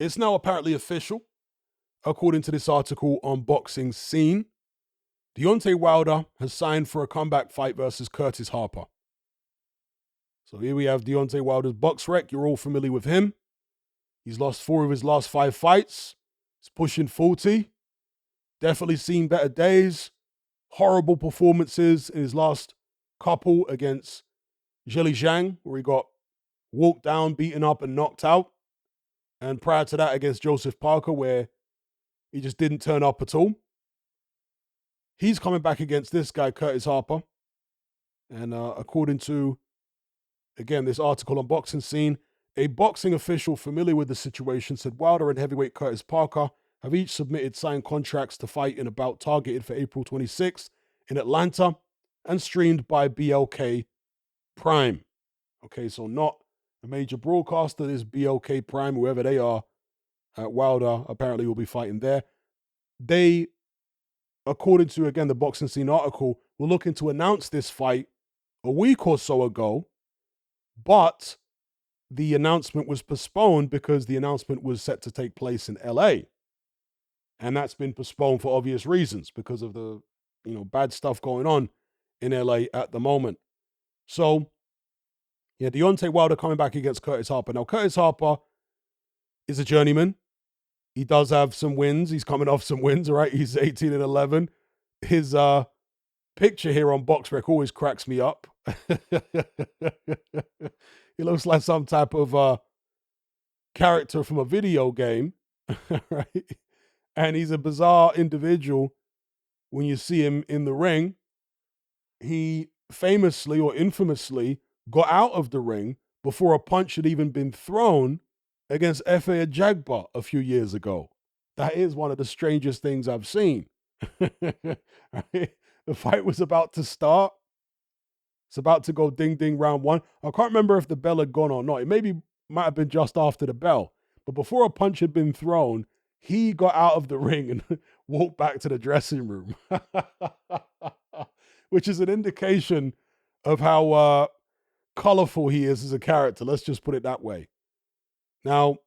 It's now apparently official, according to this article on Boxing Scene. Deontay Wilder has signed for a comeback fight versus Curtis Harper. So here we have Deontay Wilder's box rec. You're all familiar with him. He's lost 4 of his last 5 fights. He's pushing 40. Definitely seen better days. Horrible performances in his last couple against Zhilei Zhang, where he got walked down, beaten up, and knocked out. And prior to that, against Joseph Parker, where he just didn't turn up at all. He's coming back against this guy, Curtis Harper. And according to, again, this article on Boxing Scene, a boxing official familiar with the situation said Wilder and heavyweight Curtis Parker have each submitted signed contracts to fight in a bout targeted for April 26th in Atlanta and streamed by BLK Prime. Okay, so not a major broadcaster, this BLK Prime, whoever they are, Wilder apparently will be fighting there. They, according to, again, the Boxing Scene article, were looking to announce this fight a week or so ago, but the announcement was postponed because the announcement was set to take place in LA. And that's been postponed for obvious reasons because of the, bad stuff going on in LA at the moment. So, yeah, Deontay Wilder coming back against Curtis Harper. Now, Curtis Harper is a journeyman. He does have some wins. He's coming off some wins, right? He's 18-11. His picture here on BoxRec always cracks me up. He looks like some type of character from a video game, right? And he's a bizarre individual when you see him in the ring. He famously or infamously got out of the ring before a punch had even been thrown against Efe Ajagba a few years ago. That is one of the strangest things I've seen. Right? The fight was about to start. It's about to go ding-ding round 1. I can't remember if the bell had gone or not. It might have been just after the bell. But before a punch had been thrown, he got out of the ring and walked back to the dressing room, which is an indication of how colorful he is as a character. Let's just put it that way. Now,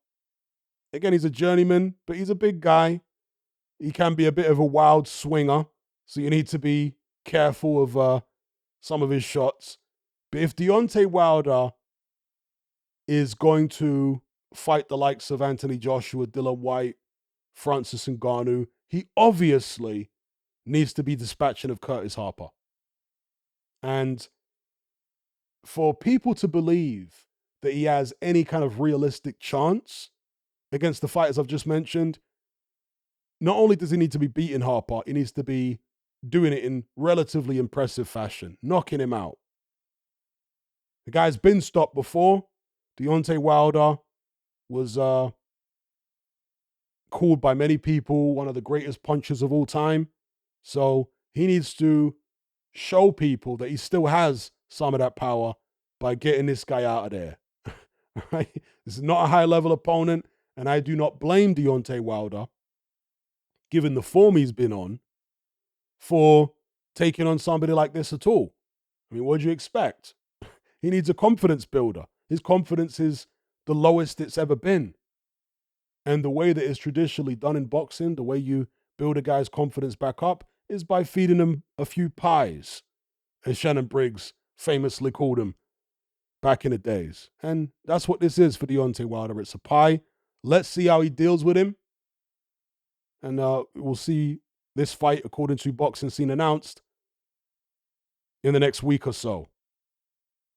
again, he's a journeyman, but he's a big guy. He can be a bit of a wild swinger, so you need to be careful of some of his shots. But if Deontay Wilder is going to fight the likes of Anthony Joshua, Dillian Whyte, Francis Ngannou, he obviously needs to be dispatching of Curtis Harper. And for people to believe that he has any kind of realistic chance against the fighters I've just mentioned, not only does he need to be beating Harper, he needs to be doing it in relatively impressive fashion, knocking him out. The guy's been stopped before. Deontay Wilder was called by many people one of the greatest punchers of all time. So he needs to show people that he still has some of that power by getting this guy out of there. Right? This is not a high-level opponent, and I do not blame Deontay Wilder, given the form he's been on, for taking on somebody like this at all. I mean, what do you expect? He needs a confidence builder. His confidence is the lowest it's ever been. And the way that it's traditionally done in boxing, the way you build a guy's confidence back up, is by feeding him a few pies, as Shannon Briggs famously called him back in the days. And that's what this is for Deontay Wilder. It's a pie. Let's see how he deals with him. And we'll see this fight, according to Boxing Scene announced, in the next week or so.